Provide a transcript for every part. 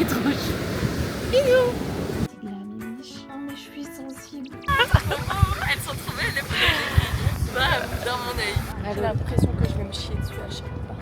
est trop chou. Bisous. La mimiche. Oh mais je suis sensible. Elles sont trop belles les photos dans mon œil. J'ai l'impression que je vais me chier dessus à chaque fois.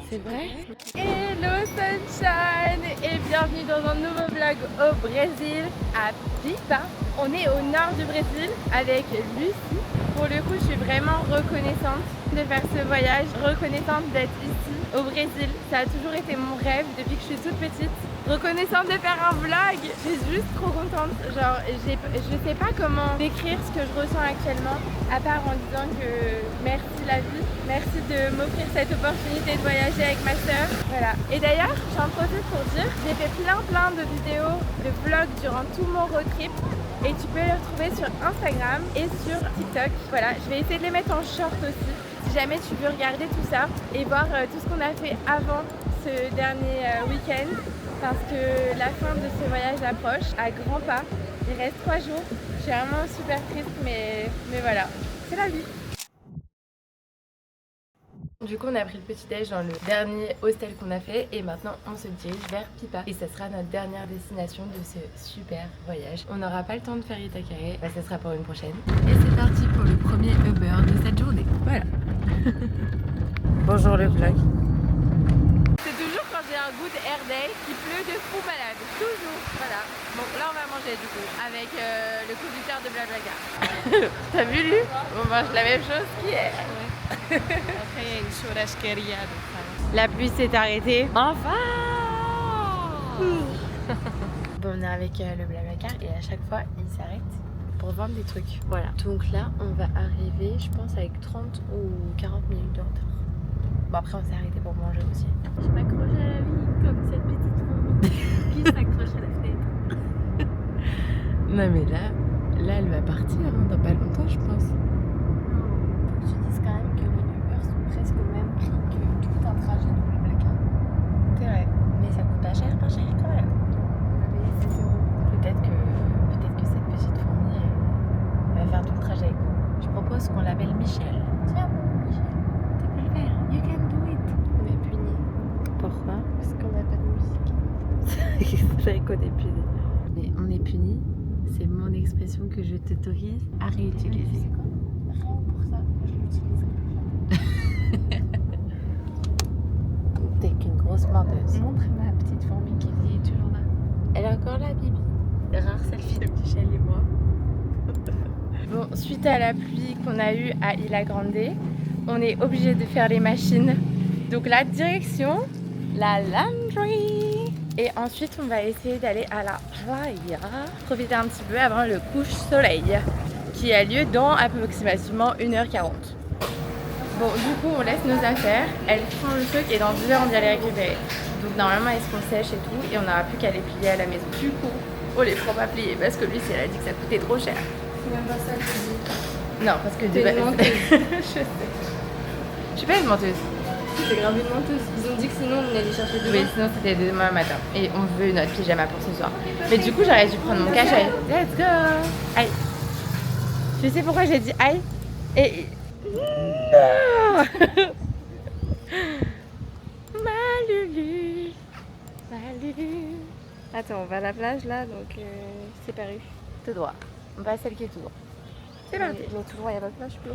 C'est vrai? Hello sunshine et bienvenue dans un nouveau vlog au Brésil, à Pipa. On est au nord du Brésil avec Lucie. Pour le coup, je suis vraiment reconnaissante de faire ce voyage, reconnaissante d'être ici au Brésil. Ça a toujours été mon rêve depuis que je suis toute petite. Reconnaissante de faire un vlog, je suis juste trop contente. Genre, je sais pas comment décrire ce que je ressens actuellement, à part en disant que merci la vie, merci de m'offrir cette opportunité de voyager avec ma soeur. Voilà. Et d'ailleurs, j'en profite pour dire, j'ai fait plein de vidéos, de vlogs durant tout mon road trip. Et tu peux les retrouver sur Instagram et sur TikTok. Voilà, je vais essayer de les mettre en short aussi. Si jamais tu veux regarder tout ça et voir tout ce qu'on a fait avant ce dernier week-end. Parce que la fin de ce voyage approche à grands pas. Il reste 3 jours. Je suis vraiment super triste, mais voilà, c'est la vie. Du coup, on a pris le petit déj dans le dernier hostel qu'on a fait et maintenant on se dirige vers Pipa. Et ça sera notre dernière destination de ce super voyage. On n'aura pas le temps de faire Itacaré, bah, ça sera pour une prochaine. Et c'est parti pour le premier Uber de cette journée. Voilà. Bonjour le vlog. C'est toujours quand j'ai un good air day qu'il pleut de fou malade. Toujours. Voilà. Bon, là on va manger du coup avec le conducteur de BlaBlaCar. T'as vu lui? On mange la même chose qu'hier. Après, il y a une churrasqueria. La pluie s'est arrêtée. Enfin. Bon, on est avec le BlaBlaCar et à chaque fois il s'arrête pour vendre des trucs. Voilà. Donc là, on va arriver, je pense, avec 30 ou 40 minutes de retard. Bon, après, on s'est arrêté pour manger aussi. Je m'accroche à la vie comme cette petite fourmi qui s'accroche à la fenêtre. Non, mais là, elle va partir hein, dans pas longtemps, je pense. Faut que tu dises quand même que les Uber sont presque au même prix que tout un trajet de BlaBlaCar. C'est vrai, mais ça coûte pas cher quand même. On a payé 16 €. Peut-être que cette petite fourmi va faire tout le trajet avec nous. Je propose qu'on l'appelle Michel. Tiens, bon, Michel, Tu peux le faire, you can do it. on est puni Pourquoi? parce qu'on n'a pas de musique. C'est vrai qu'on est puni. Mais on est puni, c'est mon expression que je t'autorise à réutiliser. C'est quoi? Rien que pour ça, je l'utiliserai plus jamais. T'es qu'une grosse menteuse. Montre ma petite fourmi qui est toujours là. Elle est encore là, Bibi. Rare selfie de Michel et moi. Bon, suite à la pluie qu'on a eue à Ilha Grande, on est obligé de faire les machines. Donc la direction, la laundry. Et ensuite, on va essayer d'aller à la playa, profiter un petit peu avant le couche-soleil, qui a lieu dans approximativement 1h40. Bon, du coup, on laisse nos affaires, elles font le truc et dans 2 heures, on vient les récupérer. Donc normalement, elles seront sèches et tout, et on n'aura plus qu'à les plier à la maison. Du coup, on les prend pas plier parce que lui, elle a dit que ça coûtait trop cher. C'est même pas ça que je dis. Non, parce que T'es une menteuse. je sais. Je suis pas une menteuse. C'est grave une menteuse. Ils ont dit que sinon on allait chercher demain. Oui, sinon c'était demain matin. Et on veut notre pyjama pour ce soir. Mais du coup, j'aurais dû prendre mon cachet. Let's go! Aïe. Je sais pourquoi j'ai dit aïe. Et... Non! Ma Lulu. Ma Lulu. Attends, on va à la plage là, donc c'est paru. Tout droit. On va à celle qui est tout droit. C'est parti. Mais tout droit, il n'y a pas de plage, Flo.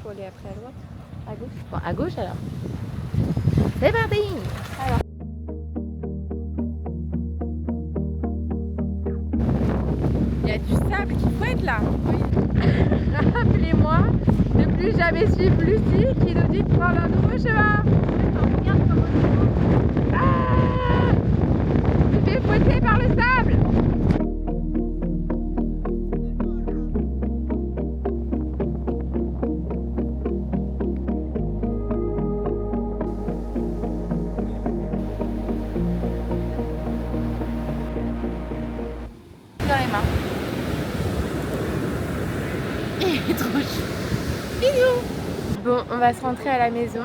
Faut aller après à droite. À gauche. Bon, à gauche alors. C'est parti! Alors. Il y a du sable qui fouette là. Oui. Rappelez-moi de plus jamais suivre Lucie qui nous dit de prendre un nouveau chemin. Regarde comment il Ah! Je me fais fouetter par le sable. Dans les mains. Il est trop chaud. Bisous. Bon, on va se rentrer à la maison,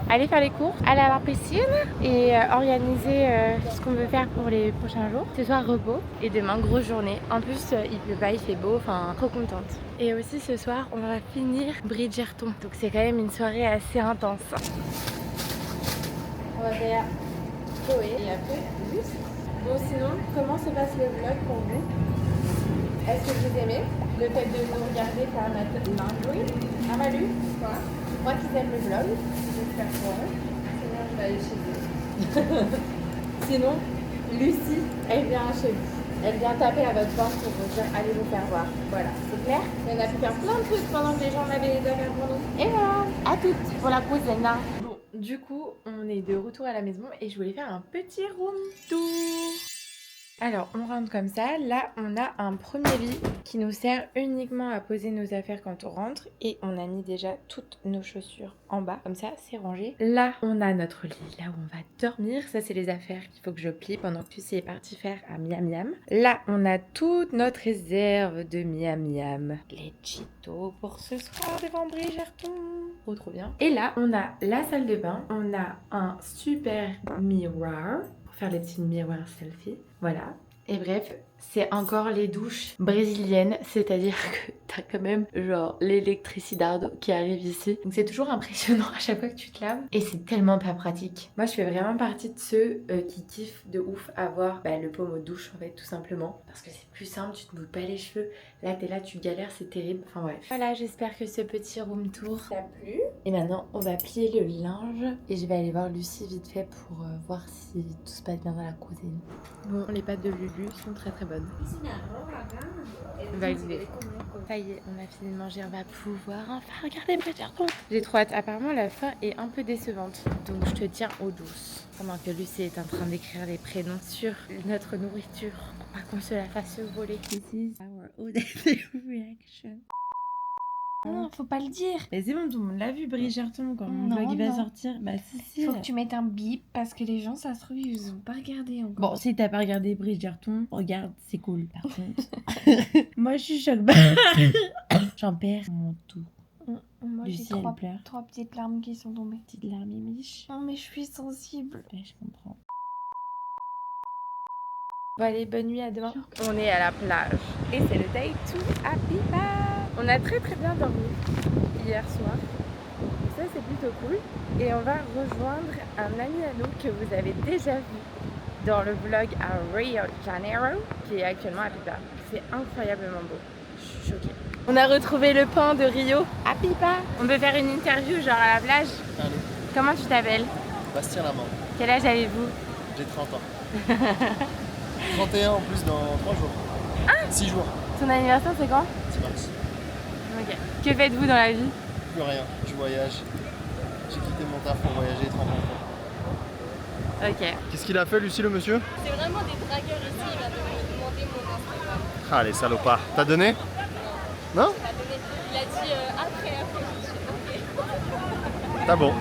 aller faire les courses, aller à la piscine et organiser ce qu'on veut faire pour les prochains jours. Ce soir, repos et demain, grosse journée. En plus, il pleut pas, il fait beau, enfin, trop contente. Et aussi ce soir, on va finir Bridgerton. Donc c'est quand même une soirée assez intense. On va faire Chloé et après Luce. Bon, sinon, comment se passe le vlog pour vous? Est-ce que vous aimez le fait de nous regarder faire notre laundry? Ah, Malu? Quoi? Moi qui aime le vlog. J'espère pour eux. Sinon, je vais aller chez eux. Sinon, Lucie, elle vient chez vous. Elle vient taper à votre porte pour vous dire allez vous faire voir. Voilà, c'est clair? Et on a pu faire plein de trucs pendant que les gens avaient des affaires pour nous. Et voilà, à toutes pour la pause Lena. Bon, du coup, on est de retour à la maison et je voulais faire un petit room tour. Alors, on rentre comme ça. Là, on a un premier lit qui nous sert uniquement à poser nos affaires quand on rentre. Et on a mis déjà toutes nos chaussures en bas. Comme ça, c'est rangé. Là, on a notre lit, là où on va dormir. Ça, c'est les affaires qu'il faut que je plie pendant que Lucie est partie faire à Miam Miam. Là, on a toute notre réserve de Miam Miam. Les Cheetos pour ce soir devant Bridgerton. Trop bien. Et là, on a la salle de bain. On a un super miroir. Faire les petits miroirs selfie, voilà. Et bref, c'est encore les douches brésiliennes, c'est-à-dire que t'as quand même genre l'électricité qui arrive ici. Donc c'est toujours impressionnant à chaque fois que tu te laves et c'est tellement pas pratique. Moi je fais vraiment partie de ceux qui kiffent de ouf avoir le pommeau de douche en fait tout simplement. Parce que c'est plus simple, tu te mouilles pas les cheveux. Là t'es là, tu galères, c'est terrible. Enfin bref. Voilà, j'espère que ce petit room tour t'a plu. Et maintenant on va plier le linge et je vais aller voir Lucie vite fait pour voir si tout se passe bien dans la cuisine. Bon, les pâtes de Lulu sont très très bonnes. Validé. Ça y est, on a fini de manger, on va pouvoir enfin regarder Bridgerton. J'ai trop hâte. Apparemment, la fin est un peu décevante. Donc, je te tiens aux douces. Pendant que Lucie est en train d'écrire les prénoms sur notre nourriture. Pour pas qu'on se la fasse voler. This is our audience reaction. Non, faut pas le dire. Mais c'est bon, tout le monde l'a vu, Bridgerton, quand mon Non, vlog va non. sortir. Bah si. Faut que tu mettes un bip parce que les gens, ça se trouve, ils ont pas regardé encore. Bon, si t'as pas regardé Bridgerton, regarde, c'est cool. Par contre, moi je suis choquée. J'en perds mon tout. Moi, j'ai Lucie, elle pleure. trois petites larmes qui sont tombées. Petite larme émiche. Non, mais je suis sensible. Ouais, je comprends. Bon allez, bonne nuit, à demain. On est à la plage et c'est le day 2 à Pipa. On a très bien dormi hier soir. Donc ça c'est plutôt cool. Et on va rejoindre un ami à nous que vous avez déjà vu dans le vlog à Rio de Janeiro, qui est actuellement à Pipa. C'est incroyablement beau. Je suis choquée. On a retrouvé le pain de Rio à Pipa. On peut faire une interview genre à la plage. Allez. Comment tu t'appelles? Bastien Lamant. Quel âge avez-vous? J'ai 30 ans. 31 en plus dans 3 jours. 6 jours. Ton anniversaire c'est quand? 10 mars. Ok. Que faites-vous dans la vie? Plus rien. Je voyage. J'ai quitté mon taf pour voyager 30 ans. Ok. Qu'est-ce qu'il a fait, Lucie, le monsieur? C'est vraiment des dragueurs ici, il va me demander mon Instagram. Ah, les salopards. T'as donné? Non? Il a dit après. Ok. T'as bon.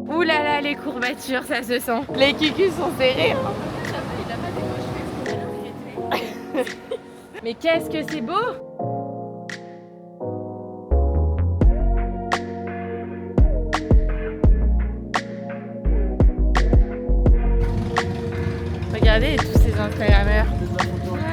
Ouh là là, les courbatures, ça se sent. Les cucus sont serrés. Hein. Il a pas des moches. Mais qu'est-ce que c'est beau! Regardez tous ces Instagrammeurs. Ah.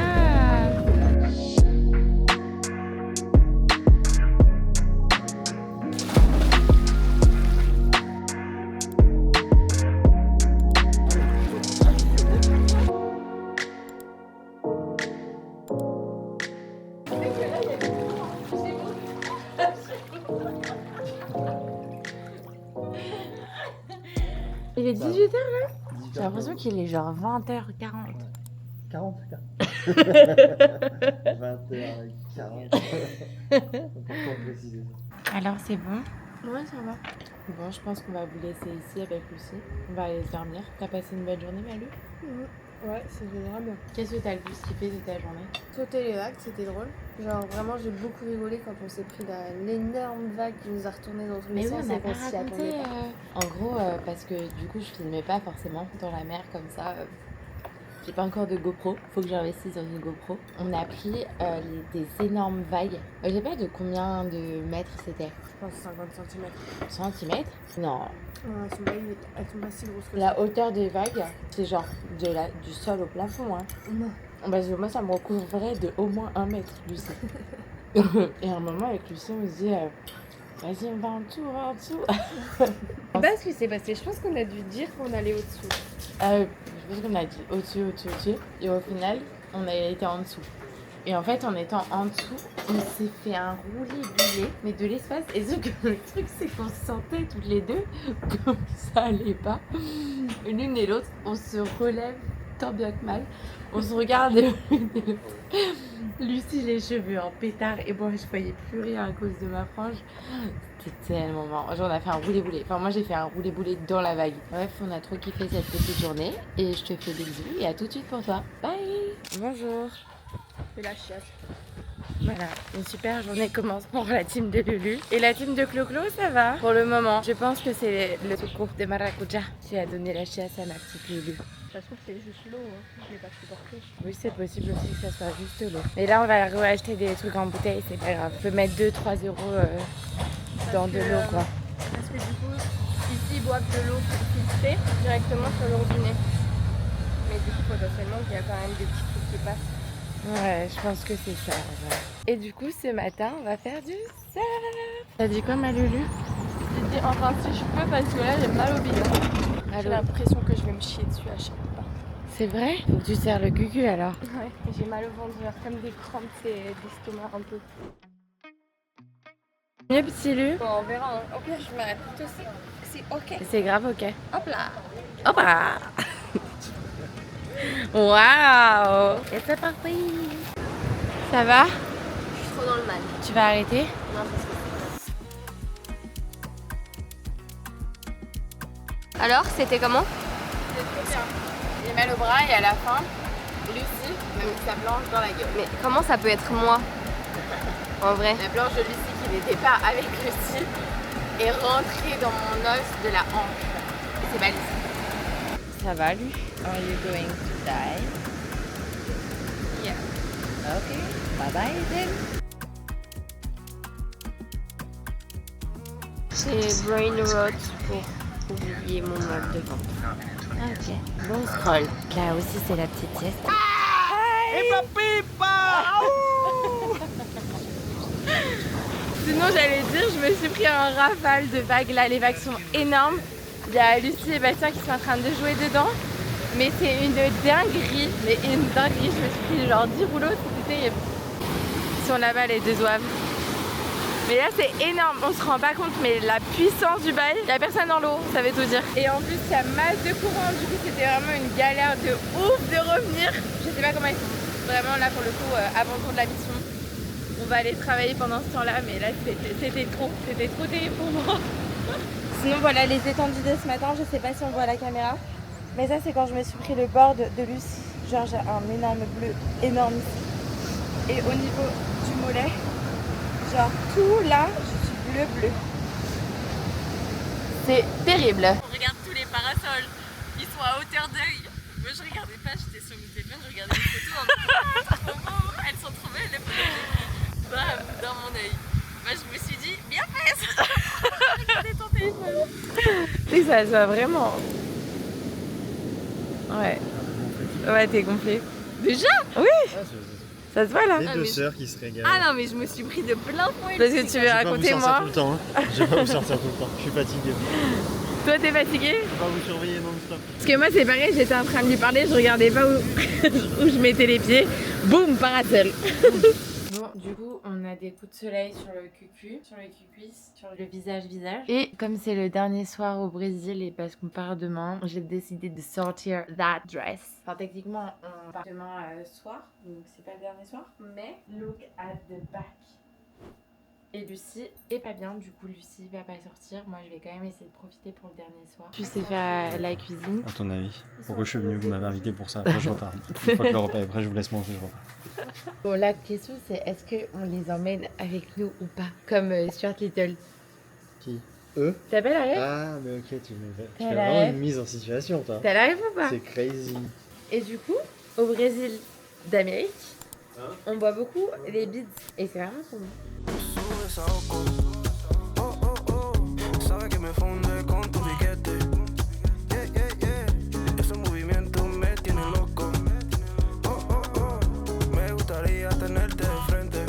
Il est 18h là? J'ai l'impression qu'il est genre 20h40. 40 20h40. Pourquoi préciser ça? Alors c'est bon? Ouais, ça va. Bon, je pense qu'on va vous laisser ici avec Lucie. On va aller dormir. T'as passé une belle journée, Malu? Ouais, c'est génial. Qu'est-ce que t'as le plus kiffé de ta journée? Sauter les vagues, c'était drôle. Genre vraiment, j'ai beaucoup rigolé quand on s'est pris l'énorme vague qui nous a retourné dans tous les Mais oui, sens on n'a et pas qu'on s'y raconté. attendait pas. En gros, parce que du coup, je filmais pas forcément dans la mer comme ça. J'ai pas encore de GoPro, faut que j'investisse dans une GoPro. On a pris des énormes vagues. Je sais pas de combien de mètres c'était. Je pense 50 cm. Centimètres? Non. Elles sont pas si grosses que ça. La hauteur des vagues, c'est genre du sol au plafond. Hein. Non. Parce que moi, ça me recouvrait de au moins 1 mètre, Lucie. Et à un moment, avec Lucie, on se dit vas-y, on va en dessous, on va en dessous. Je sais pas ce qui s'est passé. Je pense qu'on a dû dire qu'on allait au-dessous. Je pense qu'on a dit au-dessus. Et au final, on a été en dessous. Et en fait, en étant en dessous, on s'est fait un roulé-boulet, mais de l'espace. Et ce que le truc, c'est qu'on se sentait toutes les deux comme ça allait pas. L'une et l'autre, on se relève tant bien que mal. On se regarde l'une et l'autre. Lucie, les cheveux en pétard. Et moi, je voyais plus rien à cause de ma frange. C'était tellement marrant. Genre, on a fait un roulé-boulet. Enfin, moi, j'ai fait un roulé-boulet dans la vague. Bref, on a trop kiffé cette petite journée. Et je te fais des bisous. Et à tout de suite pour toi. Bye. Bonjour. C'est la chiasse. Voilà, une super journée commence pour la team de Lulu. Et la team de Clo-Clo, ça va pour le moment. Je pense que c'est le secours de Maracuja qui a donné la chiasse à ma petite Lulu. Ça se trouve, c'est juste l'eau. Hein. Je l'ai pas supporté. Oui, c'est possible aussi que ça soit juste l'eau. Mais là, on va acheter des trucs en bouteille, c'est pas grave. On peut mettre 2-3 euros dans de l'eau, quoi. Parce que du coup, ici, ils boivent de l'eau filtrée directement sur le robinet. Mais du coup, potentiellement, il y a quand même des petits trucs qui passent. Ouais, je pense que c'est ça. Ouais. Et du coup, ce matin, on va faire du surf. T'as dit quoi, ma Lulu? J'ai dit enfin si je peux parce que là, j'ai mal au bide. J'ai l'impression que je vais me chier dessus à chaque pas. C'est vrai? Faut que tu serres le cucu alors. Ouais, j'ai mal au ventre, genre comme des crampes d'estomac un peu. Mieux, petit Lu? Bon, on verra. Hein. Au pire, je m'arrête plutôt. C'est ok. C'est grave, ok. Hop là. Hop là. Waouh! Et c'est parti! Ça va? Je suis trop dans le mal. Tu vas arrêter? Non, parce que... Alors, c'était comment? C'était trop bien. J'ai mal au bras et à la fin, Lucie m'a mis sa planche dans la gueule. Mais comment ça peut être moi? En vrai? La planche de Lucie qui n'était pas avec Lucie est rentrée dans mon os de la hanche. Et c'est mal ici. Ça va, lui? Are you going to die? Yeah. Ok. Bye bye then. J'ai brain rot pour oublier mon mal de ventre. Ok. Bon scroll. Là aussi, c'est la petite sieste. Sinon, j'allais dire, je me suis pris un rafale de vagues. Là, les vagues sont énormes. Il y a Lucie et Bastien qui sont en train de jouer dedans. Mais c'est une dinguerie. Mais une dinguerie. Je me suis pris genre 10 rouleaux. C'était terrible. Ils sont là-bas, les deux zouaves. Mais là, c'est énorme. On se rend pas compte, mais la puissance du bail, il n'y a personne dans l'eau. Ça veut tout dire. Et en plus, il y a masse de courant. Du coup, c'était vraiment une galère de ouf de revenir. Je sais pas comment ils font. Vraiment, là, pour le coup, abandon de la mission. On va aller travailler pendant ce temps-là, mais là c'était trop terrible pour moi. Sinon voilà les étendues de ce matin, je sais pas si on voit à la caméra. Mais ça c'est quand je me suis pris le bord de Lucie. Genre j'ai un énorme bleu, énorme ici. Et au niveau du mollet, genre tout là, je suis bleu. C'est terrible. On regarde tous les parasols, ils sont à hauteur d'œil. Moi je regardais pas, j'étais sur mon téléphone, je regardais les photos en me disant, elles sont trop belles les photos. Bam, dans mon œil. Bah, je me suis dit, bien fait. Regardez ton téléphone. Et ça se voit vraiment. Ouais. Ouais, t'es gonflé. Déjà? Oui. Ça se voit là. Les deux mais- sœurs qui se régalent. Ah non, mais je me suis pris de plein fouet. Parce que tu veux Je vais pas vous raconter sortir moi. tout le temps. Hein. Je vais pas vous sortir tout le temps. Je suis fatigué. Toi t'es fatigué? Je vais pas vous surveiller non-stop. Parce que moi c'est pareil, j'étais en train de lui parler, je regardais pas où, où je mettais les pieds. Boum, parasol. Bon, du coup, on a des coups de soleil sur le cucu, sur les cucuisses, sur le visage. Et comme c'est le dernier soir au Brésil et parce qu'on part demain, j'ai décidé de sortir that dress. Enfin, techniquement, on part demain soir, donc c'est pas le dernier soir. Mais look at the back. Et Lucie est pas bien, du coup Lucie va pas sortir. Moi je vais quand même essayer de profiter pour le dernier soir. Tu sais faire la cuisine. À ton avis, pourquoi je suis venu? Vous m'avez invité pour ça, après je repars. Une fois que le repas est prêt, je vous laisse manger, je repars. Bon, la question c'est est-ce qu'on les emmène avec nous ou pas? Comme Stuart Little. Qui? Eux? T'as pas la rêve? Ah, mais ok, tu fais T'as vraiment la une mise en situation, toi. T'as la rêve ou pas? C'est crazy. Et du coup, au Brésil d'Amérique, on boit beaucoup les beats. Et c'est vraiment trop bon. Sube esa oco. Oh, oh, oh. Sabe que me funde con tu piquete. Yeah, yeah, yeah. Esos movimientos me tienen loco. Oh, oh, oh. Me gustaría tenerte de frente.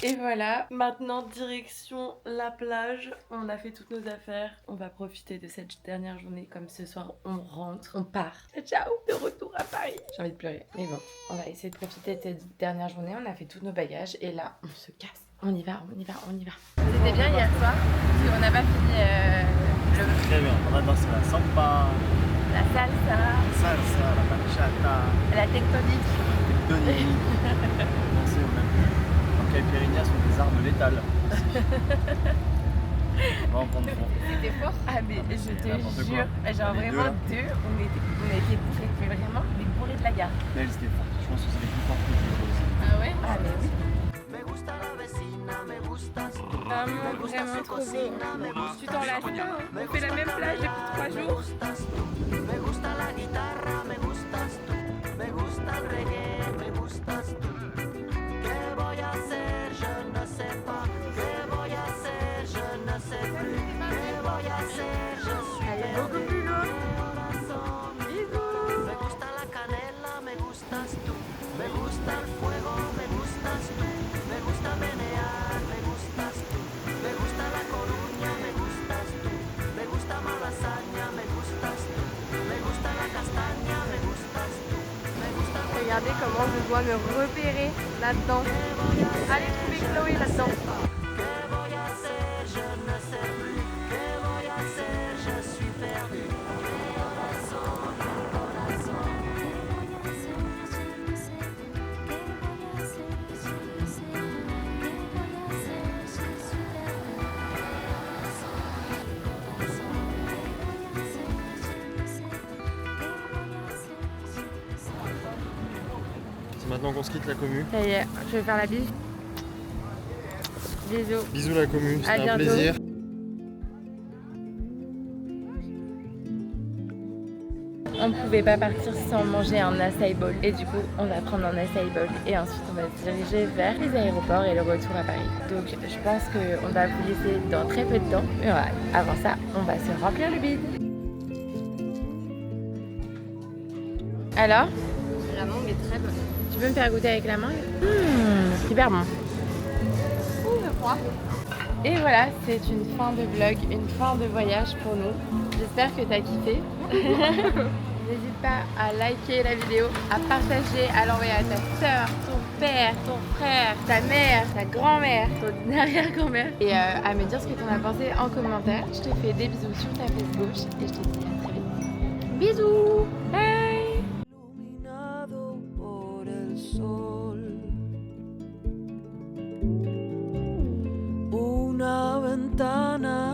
Et voilà, maintenant direction la plage. On a fait toutes nos affaires. On va profiter de cette dernière journée. Comme ce soir, on rentre, on part. Ciao, de retour à Paris. J'ai envie de pleurer, mais bon, on va essayer de profiter de cette dernière journée. On a fait tous nos bagages et là, on se casse. On y va, on y va, on y va. C'était bien hier soir, parce qu'on n'a pas fini Très bien, on a dansé la samba, la salsa, la bachata, la tectonique. tectonique. Dansé, on a vu. En caipirinha sont des armes létales. On va en prendre fond. C'était fort. Ah mais je te n'importe jure, quoi. genre Les deux, vraiment là. deux, on était bourrés, mais vraiment des bourrés de la gare. Mais elle c'était fort. Je pense que c'est les plus forts que j'ai aussi. Ah ouais? Ah mais oui. Me gusta la vecina, me gustas tú. Vraiment trop beau. Tu t'en lasses pas, hein. On fait la même plage depuis 3 jours. Me gusta la guitarra, me gustas tú. Me gusta el reggae, me gustas tú. ¿Qué voy a hacer? Je ne sais pas. ¿Qué voy a hacer? Je ne sais plus. ¿Qué voy a hacer? Je suis perdu. Corazón. Me gusta la canela, me gustas tú. Me gusta el fuego, me gustas tú. Me gusta menear, me gustas tú. Me gusta la Coruña, me gustas tú. Me gusta Malasaña, me gustas tú. Me gusta la castaña, me gustas tú. Me gusta Regardez comment je dois me repérer là-dedans. Allez trouver Chloé là-dedans. ¿Qué voy a hacer? Je ne sais plus. ¿Qué voy a hacer? Je suis perdu. Corazón, corazón. C'est maintenant qu'on se quitte la commu. Ça y est, je vais faire la bise. Bisous. Bisous la commu, À c'était un bientôt. plaisir. On pouvait pas partir sans manger un acai bowl. Et du coup, on va prendre un acai bowl. Et ensuite, on va se diriger vers les aéroports et le retour à Paris. Donc, je pense qu'on va vous laisser dans très peu de temps. Mais voilà, avant ça, on va se remplir le bide. Alors, La mangue est très bonne. tu peux me faire goûter avec la mangue? Super bon. Et voilà, c'est une fin de vlog, une fin de voyage pour nous. J'espère que t'as kiffé. N'hésite pas à liker la vidéo, à partager, à l'envoyer à ta soeur, ton père, ton frère, ta mère, ta grand-mère, ton arrière-grand-mère. Et à me dire ce que t'en as pensé en commentaire. Je te fais des bisous sur ta fesse gauche et je te dis à très vite. Bisous! Bye! Iluminado por el sol. Una ventana